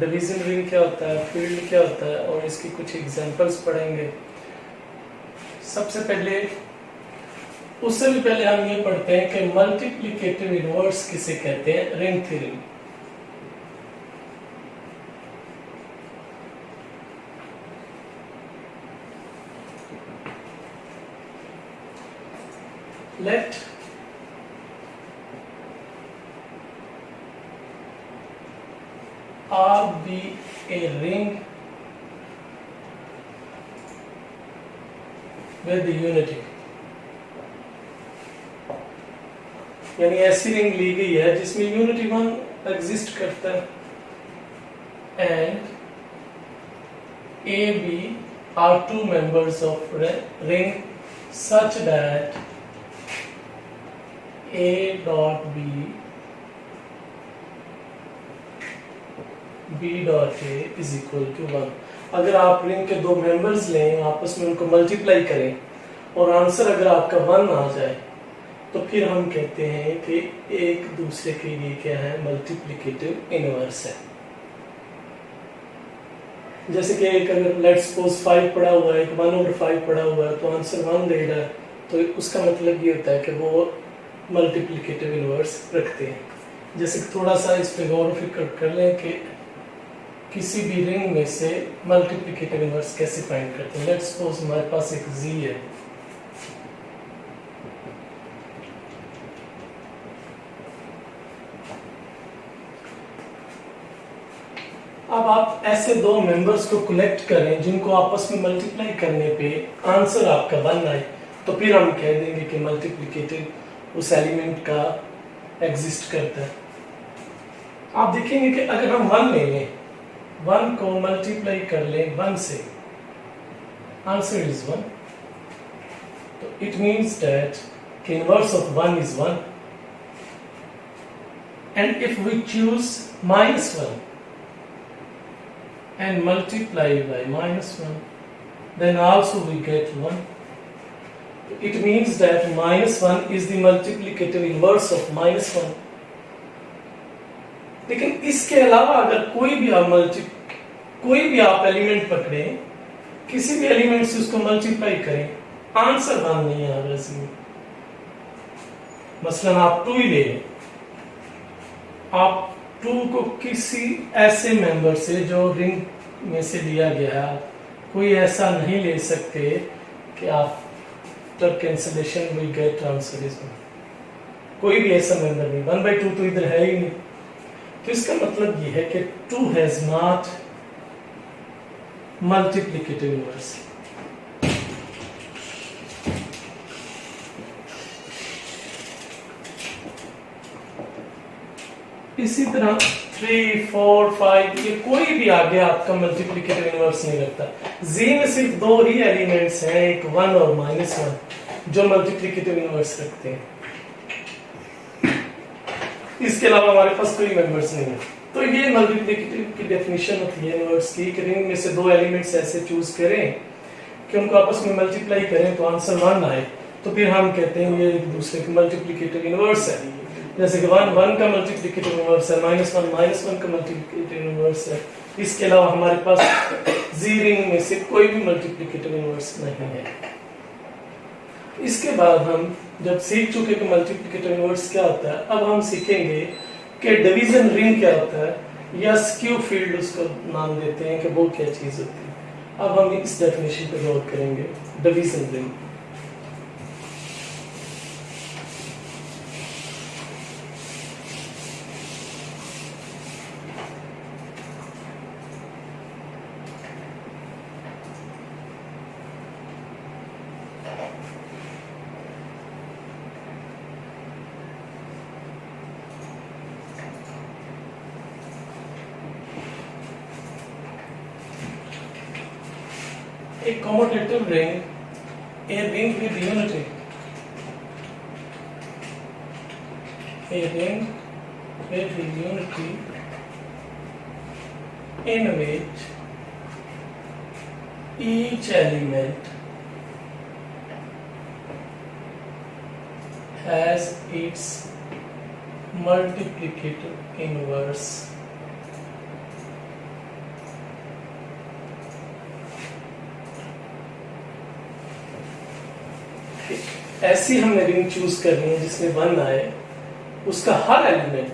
Division ring क्या होता है, फील्ड क्या होता है, और इसकी कुछ एग्जांपल्स पढ़ेंगे। सबसे पहले उससे भी पहले हम ये पढ़ते हैं कि मल्टीप्लिकेटिव इनवर्स किसे कहते हैं, ring theory. Let R be a ring with unity, यानी ऐसी रिंग ली गई है जिसमें यूनिटी वन एग्जिस्ट करता है, and A B are two members of ring such that A dot B B dot A is equal to 1। अगर आप ring के दो मेंबर्स लें, आपस में उनको मल्टीप्लाई करें और आंसर अगर आपका 1 आ जाए तो फिर हम कहते हैं कि एक दूसरे के लिए क्या है, मल्टीप्लिकेटिव इनवर्स है। जैसे कि एक अगर लेट्स सपोज 5 पड़ा हुआ है, एक 1/5 पड़ा हुआ है, तो आंसर 1 दे रहा है, तो उसका मतलब ये होता है कि वो मल्टीप्लिकेटिव इनवर्स रखते हैं। जैसे थोड़ा सा इस पे गौर फिक्र कर लें कि किसी भी रिंग में से मल्टीप्लिकेटिव इनवर्स कैसे फाइंड करते हैं। लेट्स सपोज हमारे पास एक z है, अब आप ऐसे दो मेंबर्स को कलेक्ट करें जिनको आपस में मल्टीप्लाई करने पे आंसर आपका 1 आए, तो फिर हम कह देंगे कि मल्टीप्लिकेटिव उस एलिमेंट का एग्जिस्ट करता है। आप देखेंगे कि अगर हम 1 ले लें, 1 को मल्टीप्लाई कर लें 1 से, आंसर इज 1, तो इट मीन्स दैट कि inverse of 1 is 1, and if we choose -1 and multiply by -1, then also we get 1. It means that -1 is the multiplicative inverse of -1. लेकिन इसके अलावा अगर कोई भी आप एलिमेंट पकड़ें, किसी भी एलिमेंट से उसको मल्टीप्लाई करें, आंसर 1 नहीं आ रहा इसमें। मसलन आप 2 ही ले लें, आप 2 को किसी ऐसे मेंबर से जो रिंग में से लिया गया, कोई ऐसा नहीं ले सकते कि after cancellation we get answer is 1। कोई भी ऐसा मेंबर नहीं, 1/2 तो इधर है ही नहीं। तो इसका मतलब ये है कि 2 हैज नॉट मल्टीप्लिकेटिव इनवर्स। इसी तरह 3, 4, 5 ये कोई भी आगे आपका मल्टीप्लिकेटिव इनवर्स नहीं लगता। Z में सिर्फ 2 ही एलिमेंट्स हैं, एक 1 और -1, जो मल्टीप्लिकेटिव इनवर्स रखते हैं। इसके अलावा हमारे पास कोई मेंबर्स नहीं है। तो ये मल्टीप्लिकेटिव की डेफिनेशन होती है इनवर्स की, कि रिंग में से 2 एलिमेंट्स ऐसे चूज करें कि उनको आपस में मल्टीप्लाई करें तो आंसर 1 आए, तो फिर हम कहते हैं ये एक दूसरे की मल्टीप्लिकेटिव इनवर्स है। जैसे कि 1 का मल्टीप्लिकेटिव इनवर्स है, -1 का मल्टीप्लिकेटिव इनवर्स है। इसके अलावा हमारे पास Z रिंग में से कोई भी मल्टीप्लिकेटिव इनवर्स नहीं है। इसके बाद हम जब सीख चुके कि मल्टीप्लिकेटिव इनवर्स क्या होता है, अब हम सीखेंगे कि डिवीजन रिंग क्या होता है, या स्क्यू फील्ड उसको नाम देते हैं कि वो क्या चीज होती है। अब हम इस डेफिनेशन पे गौर करेंगे, division ring. A commutative ring, a ring with unity, a ring with unity in which each element has its multiplicative inverse कि ऐसी हमने रिंग चूज करनी है जिसमें 1 आए, उसका हर एलिमेंट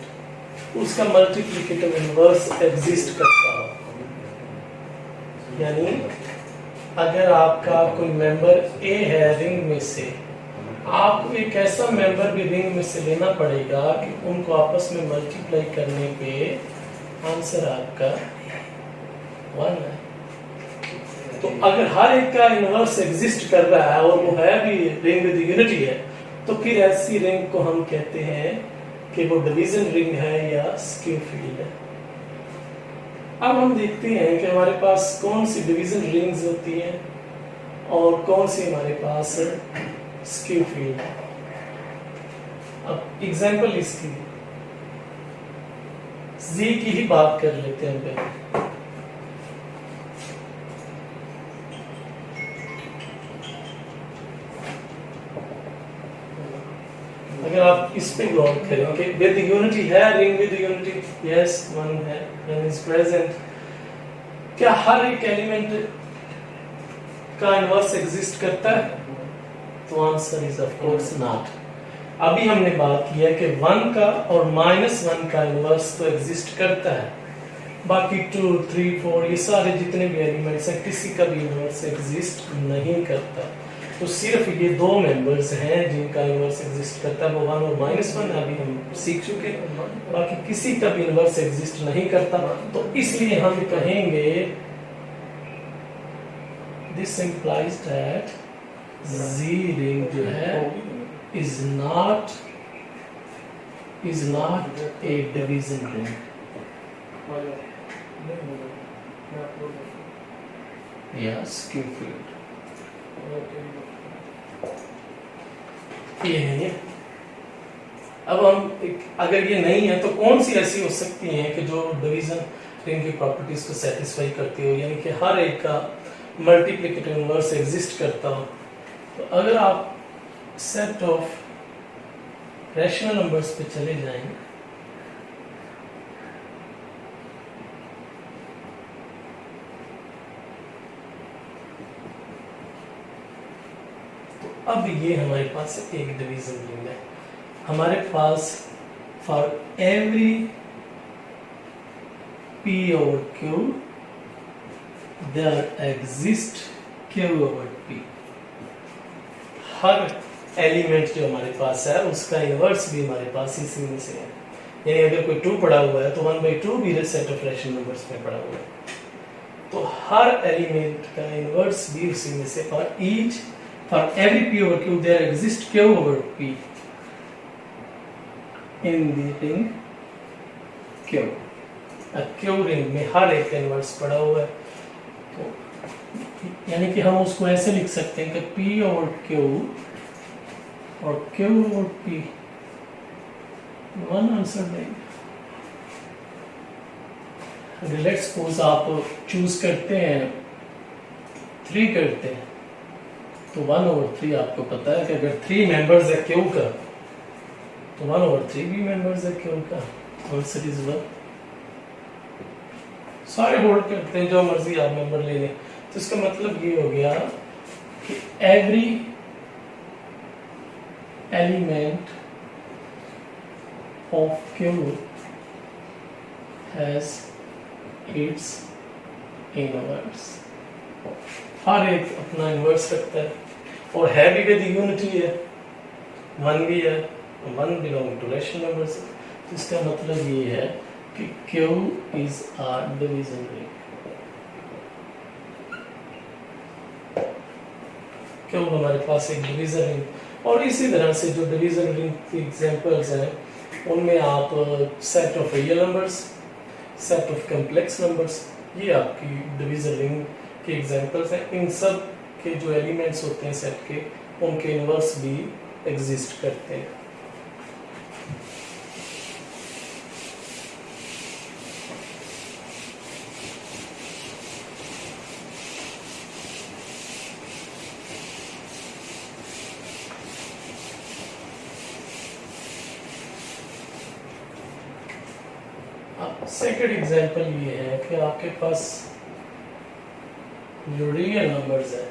उसका मल्टीप्लिकेटिव इनवर्स एग्जिस्ट करता हो। यानी अगर आपका कोई मेंबर ए है रिंग में से, आपको एक ऐसा मेंबर भी रिंग में से लेना पड़ेगा कि उनको आपस में मल्टीप्लाई करने पे आंसर आपका 1 है। तो अगर हर एक का इनवर्स एग्जिस्ट कर रहा है और वो है भी रिंग विद यूनिटी है, तो फिर ऐसी रिंग को हम कहते हैं कि वो डिवीजन रिंग है या स्क्यू फील्ड है। अब हम देखते हैं कि हमारे पास कौन सी डिवीजन रिंग्स होती हैं और कौन सी हमारे पास स्क्यू फील्ड है। अब एग्जांपल इसकी जी की ही बात कर लेते हैं पहले। अगर आप इस पे गौर करें कि विद यूनिटी है, रिंग विद यूनिटी, यस 1 है, n इज प्रेजेंट, क्या हर एक एलिमेंट का इनवर्स एग्जिस्ट करता है? तो answer is of course not. अभी हमने बात किया कि 1 का और -1 का इनवर्स तो एग्जिस्ट करता है, बाकी 2, 3, 4 ये सारे जितने भी एलिमेंट्स हैं किसी का भी इनवर्स एग्जिस्ट नहीं करता। तो सिर्फ ये 2 मेंबर्स हैं जिनका इनवर्स एग्जिस्ट करता है, वो 1 और -1 अभी हम सीख चुके, बाकी किसी का भी इनवर्स एग्जिस्ट नहीं करता। तो इसलिए हम कहेंगे this implies that Z ring जो है is not a division ring। या स्क्यू फील्ड ये है। अब हम अगर ये नहीं है तो कौन सी ऐसी हो सकती हैं कि जो डिवीजन रिंग की प्रॉपर्टीज को सेटिस्फाई करती हो, यानी कि हर एक का मल्टीप्लिकेटिव इनवर्स एग्जिस्ट करता हो। तो अगर आप सेट ऑफ रैशनल नंबर्स पे चले जाएं, तो अब ये हमारे पास एक डिवीजन रिंग है। हमारे पास for every P over Q there exist Q over P। हर एलिमेंट जो हमारे पास है उसका इनवर्स भी हमारे पास इसी में से है। यानी अगर कोई 2 पड़ा हुआ है तो 1/2 भी सेट ऑफ रैशनल नंबर्स में पड़ा हुआ है। तो हर एलिमेंट का इनवर्स भी उसी में से, for every P over Q there exist Q over P in the ring Q। Q ring में हर एक इनवर्स पड़ा हुआ है। तो यानी कि हम उसको ऐसे लिख सकते हैं कि P over Q और Q over P one answer देंगे। अगर लेट्स सपोज आप चूज करते हैं 3 करते हैं तो 1/3 आपको पता है कि अगर 3 मेंबर्स है Q का तो 1/3 भी मेंबर्स है Q का। Answer is 1। सारे होल्ड करते हैं, जो मर्जी आप मेंबर ले लें। तो इसका मतलब ये हो गया कि every element of Q has its inverse. हर एक अपना इनवर्स रखता है और है भी विद यूनिटी है, 1 भी है, 1 बिलोंग टू रैशनल नंबर्स। तो इसका मतलब ये है कि Q is a division ring। Q हमारे पास एक डिवीजन रिंग। और इसी तरह से जो डिवीजन रिंग की एग्जांपल्स हैं उनमें आप set of real numbers, set of complex numbers, ये आपकी डिवीजन रिंग के एग्जांपल्स हैं। इन सब के जो एलिमेंट्स होते हैं सेट के, उनके इनवर्स भी एग्जिस्ट करते हैं। सेकंड एग्जांपल ये है कि आपके पास जो रियल नंबर्स है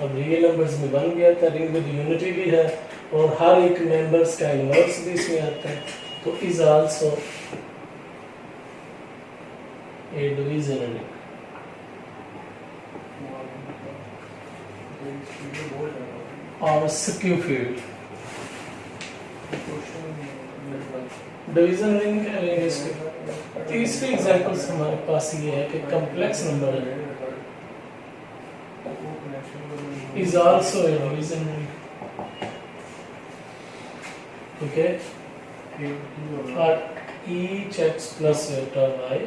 अब रियल नंबर्स में बन गया था, रिंग विद यूनिटी भी है और हर एक मेंबर्स का इनवर्स भी इसमें आता है, तो is also A division ring. और स्क्यू फील्ड डिवीजन रिंग तीसरी एग्जांपल्स हमारे पास ये है कि complex number is also A division ring. ठीक है, for each x plus eta y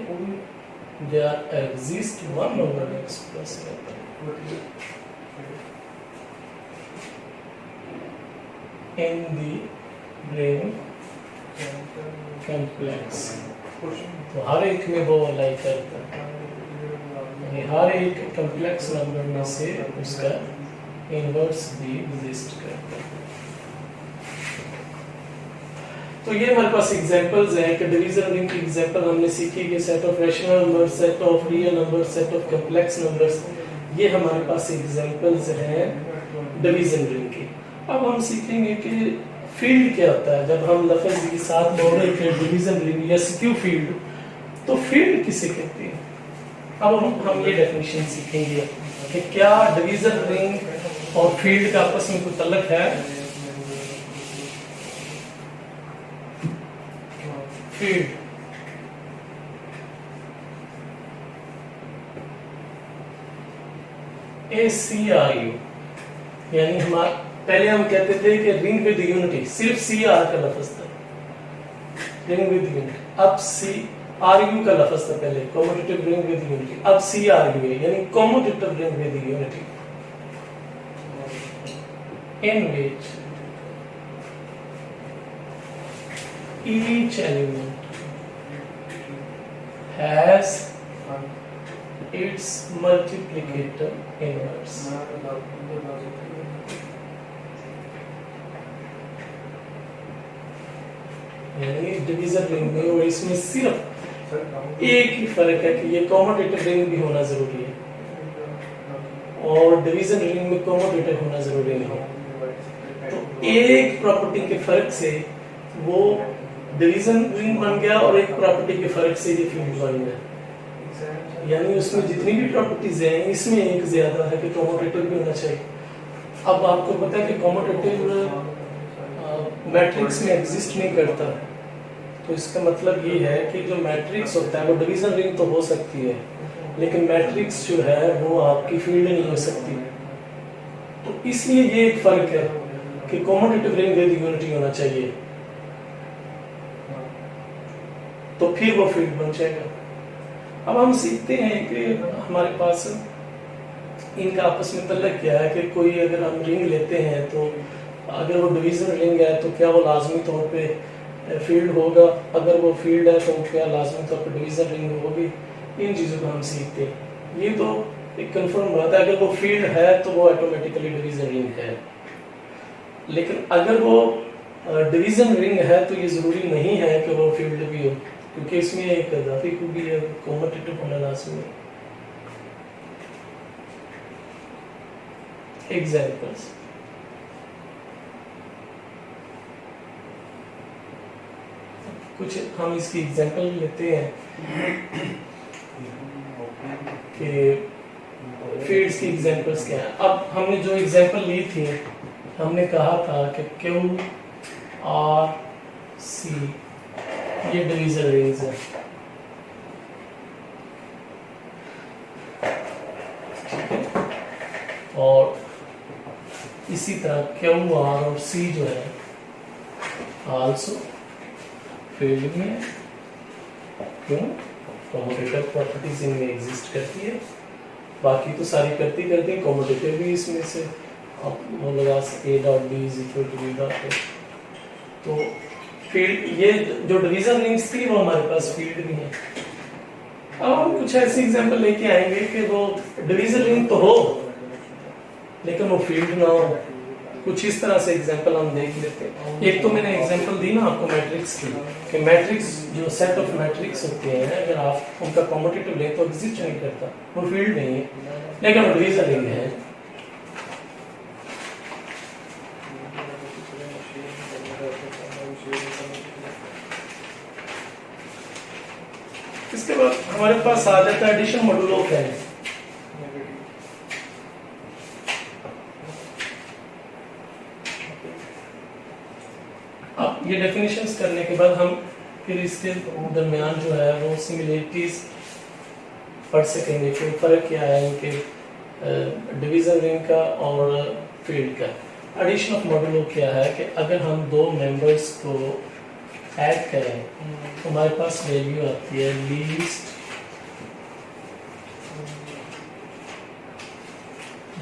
there exists one over x plus eta in the ring complex। तो हर एक में वो अलाई करता है, यानी हर एक कॉम्प्लेक्स नंबर में से उसका इनवर्स भी एग्जिस्ट करता है। तो ये हमारे पास एग्जांपल्स हैं कि डिवीजन रिंग की एग्जांपल हमने सीखी कि set of rational numbers, set of real numbers, set of complex numbers, ये हमारे पास एग्जांपल्स हैं डिवीजन रिंग की। अब हम सीखेंगे कि फील्ड क्या होता है। जब हम लफ्ज के साथ बोल रहे थे डिवीजन रिंग या स्क्यू फील्ड, तो फील्ड किसे कहते हैं। अब हम ये डेफिनेशन सीखेंगे कि क्या डिवीजन रिंग और फील्ड का आपस में कोई तल्लुक है। फील्ड ACRU, यानी हमारे पहले हम कहते थे कि रिंग विद यूनिटी, सिर्फ CR का लफ्ज था, रिंग विद यूनिटी। अब CRU का लफ्ज था पहले, कॉम्यूटेटिव रिंग विद यूनिटी। अब CRU है, यानी commutative ring with unity, in which each element has its multiplicator inverse। यानी डिवीजन रिंग में और इसमें सिर्फ एक ही फर्क है कि ये कॉम्यूटेटिव रिंग भी होना जरूरी है और डिवीजन रिंग में कॉम्यूटेटिव होना जरूरी नहीं है। तो एक प्रॉपर्टी के फर्क से वो डिवीजन रिंग बन गया और एक प्रॉपर्टी के फर्क से ये फील्ड बन गया। यानी उसमें जितनी भी प्रॉपर्टीज हैं इसमें एक ज्यादा है कि कॉम्यूटेटिव भी होना चाहिए। अब आपको पता है कि कॉम्यूटेटिव मैट्रिक्स में एग्जिस्ट नहीं करता, तो इसका मतलब ये है कि जो मैट्रिक्स होता है वो डिवीजन रिंग तो हो सकती है, लेकिन मैट्रिक्स जो है वो आपकी फील्ड नहीं हो सकती। तो इसलिए ये एक फर्क है कि कॉम्यूटेटिव रिंग विद यूनिटी होना चाहिए, तो फिर वो फील्ड बन जाएगा। अब हम सीखते हैं कि हमारे पास इनका आपस में तल्लुक क्या है कि कोई अगर हम रिंग लेते हैं तो अगर वो डिवीजन रिंग है तो क्या वो लाजमी तौर पे फील्ड होगा, अगर वो फील्ड है तो क्या लाजमी तौर पे डिवीजन रिंग होगी। इन चीज़ों को हम सीखते हैं। ये तो एक कंफर्म बात है, अगर वो फील्ड है तो वो ऑटोमेटिकली डिवीजन रिंग है, लेकिन अगर वो डिवीजन रिंग है तो ये जरूरी नहीं है कि वो फील्ड भी हो, क्योंकि इसमें एक इजाफी खूबी है, कॉम्यूटेटिव होना लाजमी है। एग्जांपल्स, कुछ हम इसकी एग्जांपल लेते हैं कि फील्ड्स की एग्जांपल्स क्या है। अब हमने जो एग्जांपल ली थी, हमने कहा था कि Q R C ये डिवीजन रिंग्स है। और इसी तरह Q R और C जो है आल्सो फील्ड में है। क्यों? कॉम्यूटेटिव प्रॉपर्टीज इनमें एग्जिस्ट करती है, बाकी तो सारी करती कॉम्यूटेटिव भी इसमें से आप वो लगा सके A.B = B.A। तो फील्ड, ये जो डिवीजन रिंग्स थी वो हमारे पास फील्ड भी है। अब हम कुछ ऐसे एग्जांपल लेके आएंगे कि वो डिवीजन रिंग तो हो लेकिन वो फील्ड ना हो। कुछ इस तरह से एग्जांपल हम देख लेते हैं। एक तो मैंने एग्जांपल दी ना आपको मैट्रिक्स की, कि मैट्रिक्स जो सेट ऑफ मैट्रिक्स होते हैं अगर आप उनका कॉम्यूटेटिव लें तो एग्जिस्ट नहीं करता, वो फील्ड नहीं है, लेकिन वो डिवीजन रिंग है। हमारे पास आ जाता है एडिशन मॉडुलो ऑफ एन। अब ये डेफिनेशंस करने के बाद हम फिर इसके दरमियान जो है वो सिमिलरिटीज पढ़ सकेंगे कि फर्क क्या है इनके डिवीजन रिंग का और फील्ड का। एडिशन ऑफ मॉडुलो क्या है कि अगर हम दो मेंबर्स को ऐड करें तो हमारे पास वैल्यू आती है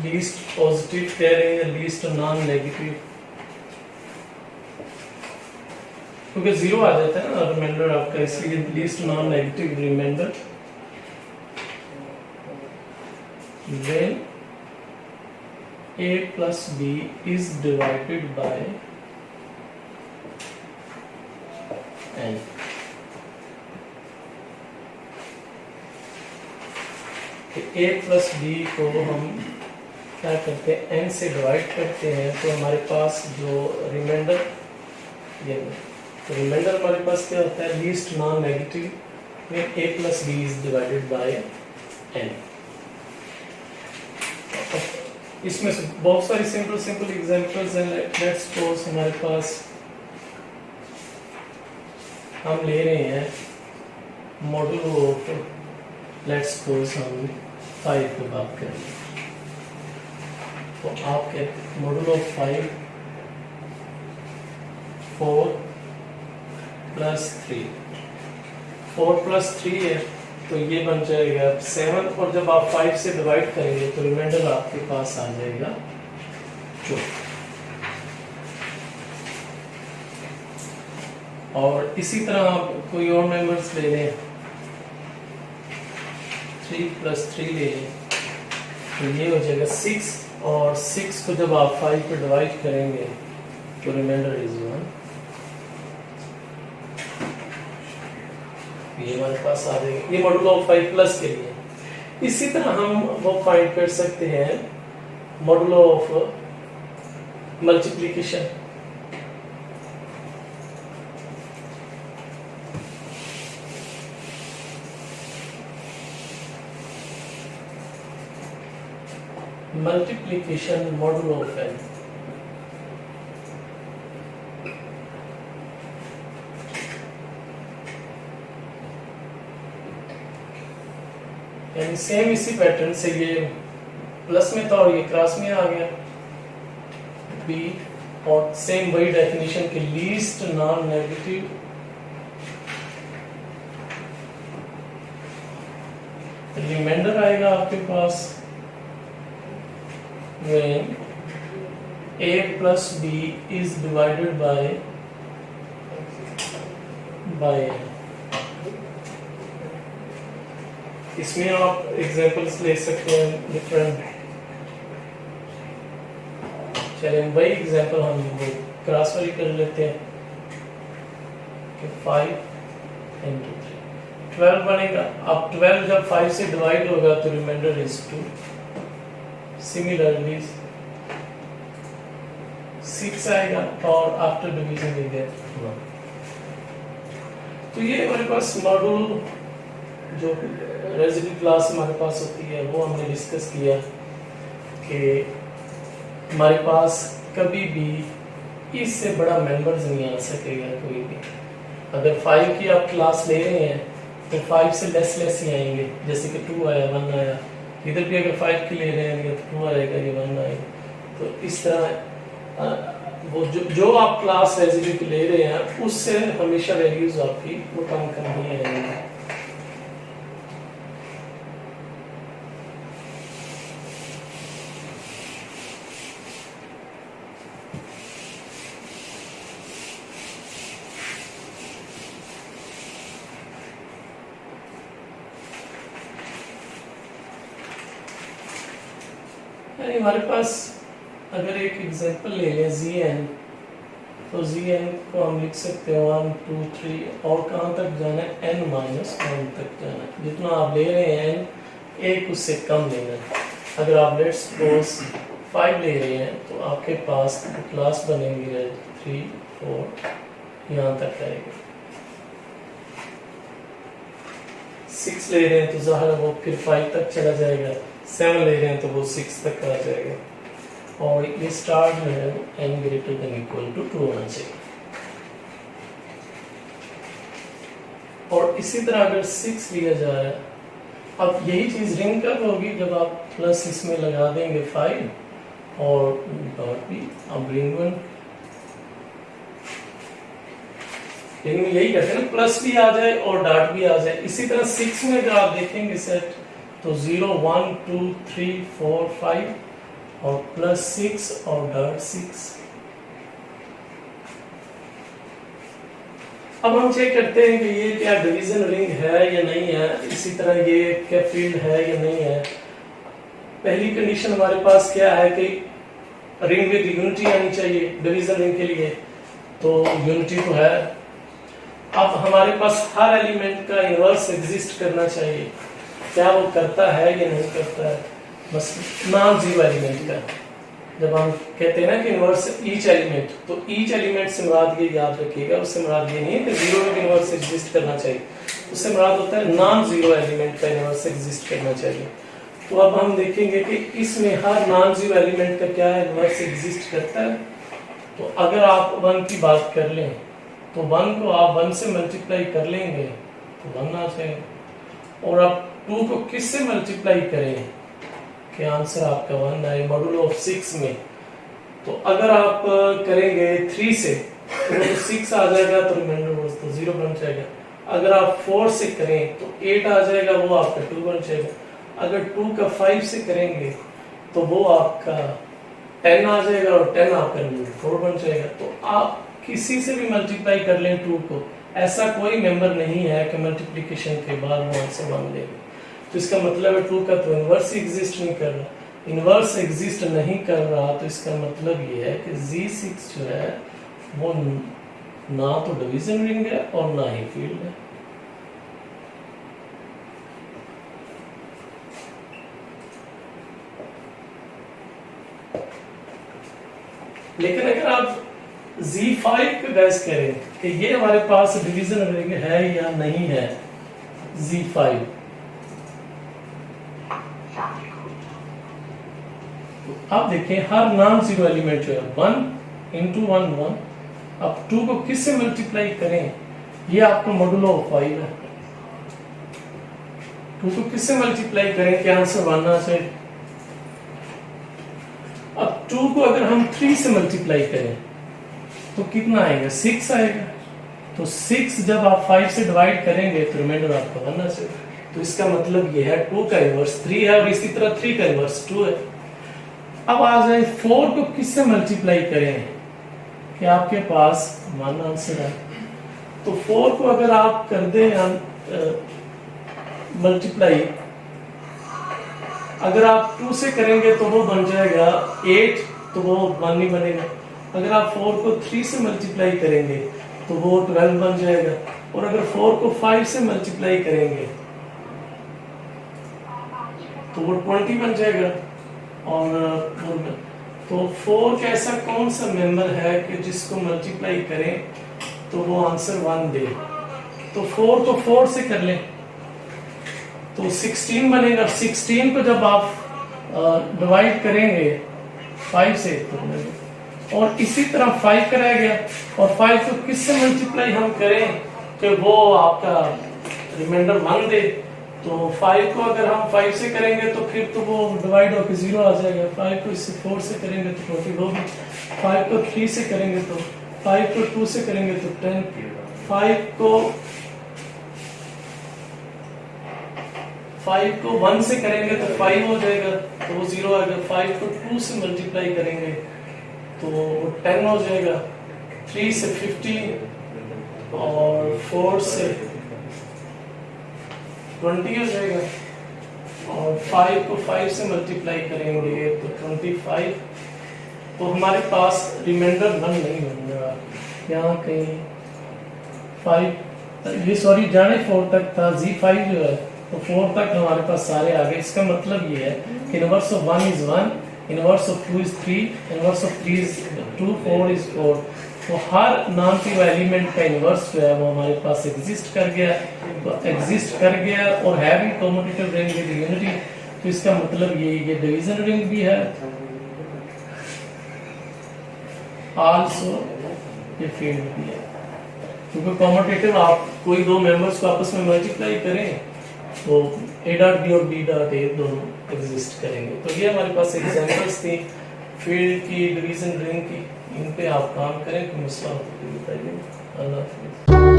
लीस्ट पॉजिटिव कह रहे हैं, लीस्ट नॉन नेगेटिव, क्योंकि जीरो आ जाता है ना रिमाइंडर आपका, इसलिए least non negative remainder when a plus b is divided by n। a plus b को हम क्या करते हैं n से डिवाइड करते हैं तो हमारे पास जो रिमाइंडर ये तो रिमाइंडर हमारे पास क्या होता है least non negative when a plus b is divided by n। इसमें से बहुत सारी सिंपल एग्जांपल्स हैं। लेट्स सपोज हमारे पास हम ले रहे हैं मॉडुलो ऑफ, लेट्स सपोज हम 5 की बात करें तो आप कहते मॉडुलो ऑफ 5 4 प्लस 3, 4 प्लस 3 है तो ये बन जाएगा 7, और जब आप 5 से डिवाइड करेंगे तो रिमाइंडर आपके पास आ जाएगा 2। और इसी तरह आप कोई और मेंबर्स ले लें, 3 प्लस 3 ले लें तो ये हो जाएगा 6, और 6 को जब आप 5 पे डिवाइड करेंगे तो रिमाइंडर इज 1। ये हमारे पास आ जाएगा, ये मॉडुलो ऑफ 5 प्लस के लिए। इसी तरह हम वो फाइंड कर सकते हैं modulo of multiplication. Multiplication modulo of n। यानी सेम इसी पैटर्न से ये प्लस में था और ये क्रॉस में आ गया b, और सेम वही डेफिनेशन के लीस्ट नॉन नेगेटिव रिमाइंडर आएगा आपके पास when a plus b is divided by n। इसमें आप एग्जांपल्स ले सकते हैं डिफरेंट। चलें वही एग्जांपल हम वो क्रॉस वाली कर लेते हैं कि 5 into 3 12 बनेगा। अब 12 जब 5 से डिवाइड होगा तो रिमाइंडर इज 2। सिमिलरली 6 आएगा और आफ्टर डिवीजन वी गेट 1। तो ये हमारे पास मॉड्यूल जो रेजिड्यू क्लास हमारे पास होती है वो हमने डिस्कस किया कि हमारे पास कभी भी इससे बड़ा मेंबर्स नहीं आ सकेगा कोई भी। अगर 5 की आप क्लास ले रहे हैं तो 5 से लेस ही आएंगे, जैसे कि 2 आया 1 आया। इधर भी अगर 5 की ले रहे हैं तो 2 आएगा, ये 1 आएगा। तो इस तरह वो जो आप क्लास रेजिड्यू की ले रहे हैं उससे हमेशा वैल्यूज आपकी वो कम ही आएंगी। हमारे पास अगर एक एग्जांपल ले लें Zn, तो Zn को हम लिख सकते हैं 1 2 3 और कहाँ तक जाना है n-1 तक जाना है। जितना आप ले रहे हैं n एक उससे कम लेना है। अगर आप लेट्स सपोज 5 ले रहे हैं तो आपके पास क्लास बनेंगी 3 4 यहाँ तक आएगी। 6 ले रहे हैं तो जाहिर है वो फिर 5 तक चला जाएगा, 7 ले रहे हैं तो वो 6 तक आ जाएगा, और ये स्टार जो है n greater than equal to 2 होना चाहिए। और इसी तरह अगर 6 लिया जाए, अब यही चीज रिंग कब होगी, जब आप प्लस इसमें लगा देंगे 5 और डॉट भी, अब रिंग 1 रिंग में यही करते हैं ना, प्लस भी आ जाए और डॉट भी आ जाए। इसी तरह 6 में अगर आप देखेंगे सेट तो 0 1 2 3 4 5 और प्लस 6 और डॉट 6। अब हम चेक करते हैं कि ये क्या डिवीजन रिंग है या नहीं है, इसी तरह ये क्या फील्ड है या नहीं है। पहली कंडीशन हमारे पास क्या है कि रिंग विद यूनिटी आनी चाहिए डिवीजन रिंग के लिए, तो यूनिटी तो है। अब हमारे पास हर एलिमेंट का इनवर्स एग्जिस्ट करना चाहिए, क्या वो करता है या नहीं करता है, बस नॉन जीरो एलिमेंट का। जब हम कहते हैं ना कि इनवर्स ईच एलिमेंट, तो ईच एलिमेंट से मुराद ये याद रखिएगा, उससे मुराद ये नहीं है कि जीरो में इनवर्स एग्जिस्ट करना चाहिए, उससे मुराद होता है नॉन जीरो एलिमेंट का इनवर्स एग्जिस्ट करना चाहिए। तो अब हम देखेंगे कि इसमें हर नॉन जीरो एलिमेंट का क्या है, इनवर्स एग्जिस्ट करता है। तो अगर आप 1 की बात कर लें तो 1 को आप 1 से मल्टीप्लाई कर लेंगे तो 1 आ जाएगा, और आप 2 को किस से मल्टीप्लाई करें कि आंसर आपका 1 आए मॉडुलो ऑफ 6 में। तो अगर आप करेंगे 3 से तो 6 आ जाएगा, तो रिमाइंडर तो 0 बन जाएगा। अगर आप 4 से करें तो 8 आ जाएगा, वो आपका 2 बन जाएगा। अगर 2 का 5 से करेंगे तो वो आपका 10 आ जाएगा, और 10 आपका रिमाइंडर 4 बन जाएगा। तो आप किसी से भी मल्टीप्लाई कर लें 2 को, ऐसा कोई मेंबर नहीं है कि मल्टीप्लिकेशन के बाद वो आंसर 1 देगा। तो इसका मतलब है 2 का तो इनवर्स एग्जिस्ट नहीं कर रहा, इनवर्स एग्जिस्ट नहीं कर रहा, तो इसका मतलब ये है कि Z6 जो है वो ना तो डिवीजन रिंग है और ना ही फील्ड है। लेकिन अगर आप Z5 पे बहस करें कि ये हमारे पास डिवीजन रिंग है या नहीं है, Z5 आप देखें हर नॉन जीरो एलिमेंट जो है 1 इंटू 1 1। अब 2 को किस से मल्टीप्लाई करें, ये आपको मॉडुलो ऑफ 5 है। 2 को किस से मल्टीप्लाई करें कि आंसर 1 आ जाए। अब 2 को अगर हम 3 से मल्टीप्लाई करें तो कितना आएगा, 6 आएगा। तो 6 जब आप 5 से डिवाइड करेंगे तो रिमाइंडर आपका 1 आ जाएगा। तो इसका मतलब ये है 2 का इनवर्स 3 है, और इसी तरह 3 का इनवर्स 2 है। अब आ जाए 4 को किससे मल्टीप्लाई करें कि आपके पास 1 आंसर है। तो 4 को अगर आप कर दें मल्टीप्लाई, अगर आप 2 से करेंगे तो वो बन जाएगा 8, तो वो 1 नहीं बनेगा। अगर आप 4 को 3 से मल्टीप्लाई करेंगे तो वो 12 बन जाएगा, और अगर 4 को 5 से मल्टीप्लाई करेंगे तो वो 20 बन जाएगा। और तो 4 का ऐसा कौन सा मेंबर है कि जिसको मल्टीप्लाई करें तो वो आंसर 1 दे। तो 4 को 4 से कर लें तो 16 बनेगा। 16 को जब आप डिवाइड करेंगे 5 से तो, और इसी तरह 5 का रह गया, और 5 को किससे मल्टीप्लाई हम करें कि वो आपका रिमाइंडर 1 दे। तो 5 को अगर हम 5 से करेंगे तो फिर तो वो डिवाइड होकर 0 आ जाएगा। 5 को इससे 4 से करेंगे तो 20 होगी। 5 को 3 से करेंगे तो 5 को 2 से करेंगे तो 10। 5 को 1 से करेंगे तो 5 हो जाएगा, तो वो 0 आएगा। 5 को 2 से मल्टीप्लाई करेंगे तो वो 10 हो जाएगा। 3 से 15 और 4 से 20 हो जाएगा, और 5 को 5 से मल्टीप्लाई करेंगे तो 25। तो हमारे पास रिमाइंडर 1 नहीं बनेगा, यहाँ कहीं 5 ये सॉरी जाने 4 तक था। Z5 जो है तो 4 तक हमारे पास सारे आ गए। इसका मतलब ये है कि inverse of 1 is 1, inverse of 2 is 3, inverse of 3 is 2, 4 is 4। तो हर नॉन ट्रिवियल एलिमेंट का इनवर्स जो है वो हमारे पास एग्जिस्ट कर गया, तो एग्जिस्ट कर गया और है भी कम्यूटेटिव रिंग विद यूनिटी। तो इसका मतलब ये डिवीजन रिंग भी है, आल्सो ये फील्ड भी है, क्योंकि कम्यूटेटिव आप कोई दो मेंबर्स को आपस में मल्टीप्लाई करें तो A डॉट B और B डॉट A दोनों एग्जिस्ट करेंगे। तो ये हमारे पास एग्जांपल्स थी फील्ड की, डिवीजन रिंग की, इन पे आप काम करें, कोई मसला हो तो बताइए। अल्लाह हाफिज़।